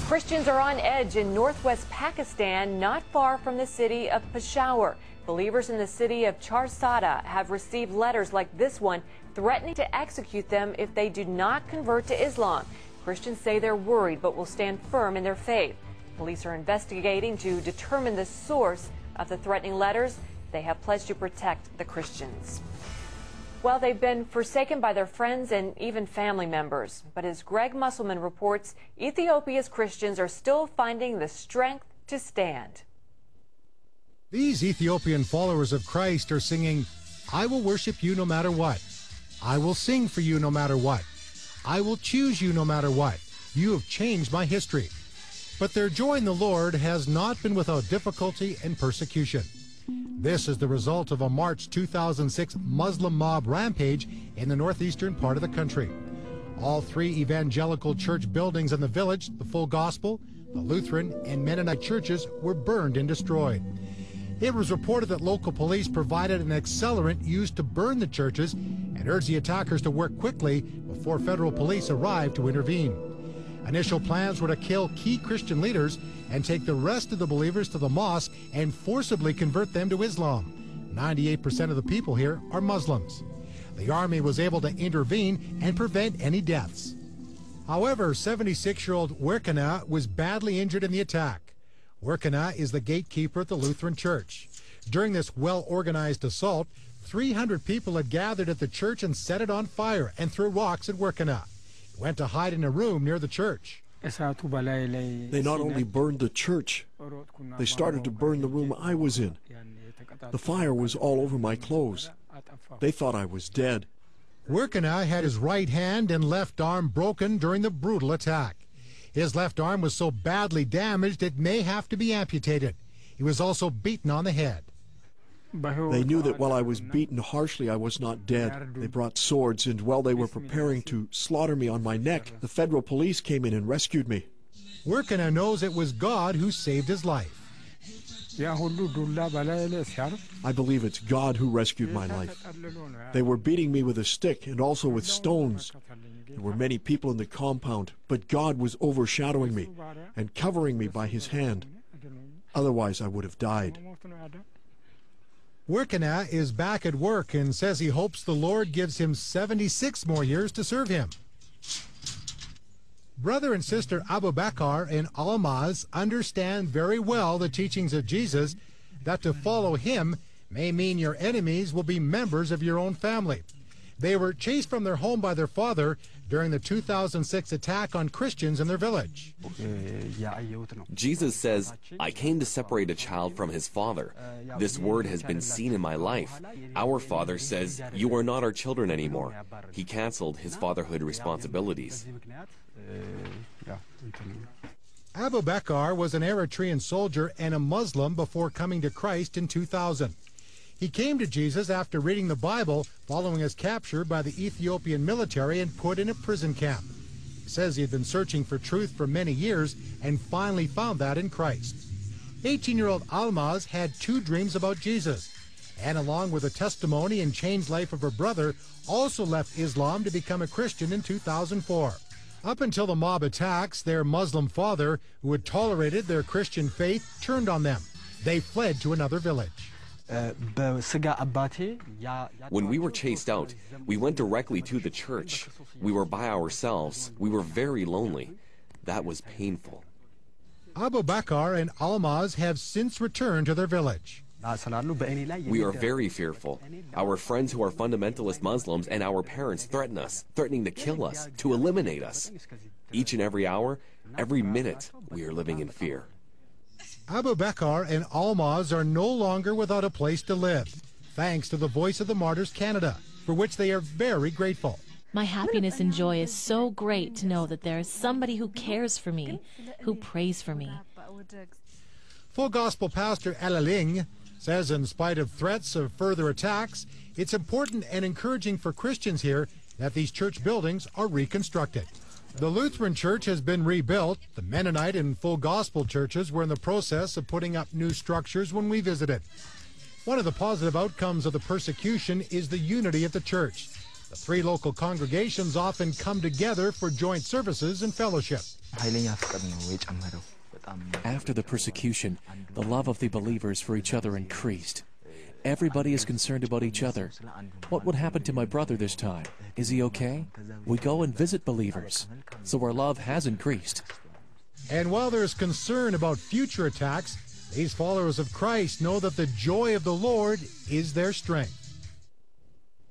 Christians are on edge in northwest Pakistan, not far from the city of Peshawar. Believers in the city of Charsada have received letters like this one threatening to execute them if they do not convert to Islam. Christians say they're worried but will stand firm in their faith. Police are investigating to determine the source of the threatening letters. They have pledged to protect the Christians. Well, they've been forsaken by their friends and even family members. But as Greg Musselman reports, Ethiopia's Christians are still finding the strength to stand. These Ethiopian followers of Christ are singing, "I will worship you no matter what. I will sing for you no matter what. I will choose you no matter what. You have changed my history." But their joy in the Lord has not been without difficulty and persecution. This is the result of a March 2006 Muslim mob rampage in the northeastern part of the country. All three evangelical church buildings in the village, the Full Gospel, the Lutheran, and Mennonite churches, were burned and destroyed. It was reported that local police provided an accelerant used to burn the churches and urged the attackers to work quickly before federal police arrived to intervene. Initial plans were to kill key Christian leaders and take the rest of the believers to the mosque and forcibly convert them to Islam. 98% of the people here are Muslims. The army was able to intervene and prevent any deaths. However, 76-year-old Werkena was badly injured in the attack. Werkena is the gatekeeper at the Lutheran Church. During this well-organized assault, 300 people had gathered at the church and set it on fire and threw rocks at Werkena. He went to hide in a room near the church. They not only burned the church, they started to burn the room I was in. The fire was all over my clothes. They thought I was dead. Werkena had his right hand and left arm broken during the brutal attack. His left arm was so badly damaged it may have to be amputated. He was also beaten on the head. They knew that while I was beaten harshly, I was not dead. They brought swords, and while they were preparing to slaughter me on my neck, the federal police came in and rescued me. Werkena knows it was God who saved his life. I believe it's God who rescued my life. They were beating me with a stick and also with stones. There were many people in the compound, but God was overshadowing me and covering me by his hand. Otherwise, I would have died. Werkena is back at work and says he hopes the Lord gives him 76 more years to serve him. Brother and sister Abu Bakr and Almaz understand very well the teachings of Jesus, that to follow him may mean your enemies will be members of your own family. They were chased from their home by their father during the 2006 attack on Christians in their village. Jesus says, "I came to separate a child from his father. This word has been seen in my life. Our father says, you are not our children anymore." He canceled his fatherhood responsibilities. Abu Bakr was an Eritrean soldier and a Muslim before coming to Christ in 2000. He came to Jesus after reading the Bible following his capture by the Ethiopian military and put in a prison camp. He says he had been searching for truth for many years and finally found that in Christ. 18-year-old Almaz had two dreams about Jesus, and along with a testimony and changed life of her brother, also left Islam to become a Christian in 2004. Up until the mob attacks, their Muslim father, who had tolerated their Christian faith, turned on them. They fled to another village. When we were chased out, we went directly to the church. We were by ourselves. We were very lonely. That was painful. Abu Bakr and Almaz have since returned to their village. We are very fearful. Our friends who are fundamentalist Muslims and our parents threaten us, threatening to kill us, to eliminate us. Each and every hour, every minute, we are living in fear. Abu Bakr and Almaz are no longer without a place to live, thanks to the Voice of the Martyrs Canada, for which they are very grateful. My happiness and joy is so great to know that there is somebody who cares for me, who prays for me. Full Gospel pastor Alaling says in spite of threats of further attacks, it's important and encouraging for Christians here that these church buildings are reconstructed. The Lutheran Church has been rebuilt. The Mennonite and Full Gospel churches were in the process of putting up new structures when we visited. One of the positive outcomes of the persecution is the unity of the church. The three local congregations often come together for joint services and fellowship. After the persecution, the love of the believers for each other increased. Everybody is concerned about each other. What would happen to my brother this time? Is he okay? We go and visit believers. So our love has increased. And while there is concern about future attacks, these followers of Christ know that the joy of the Lord is their strength.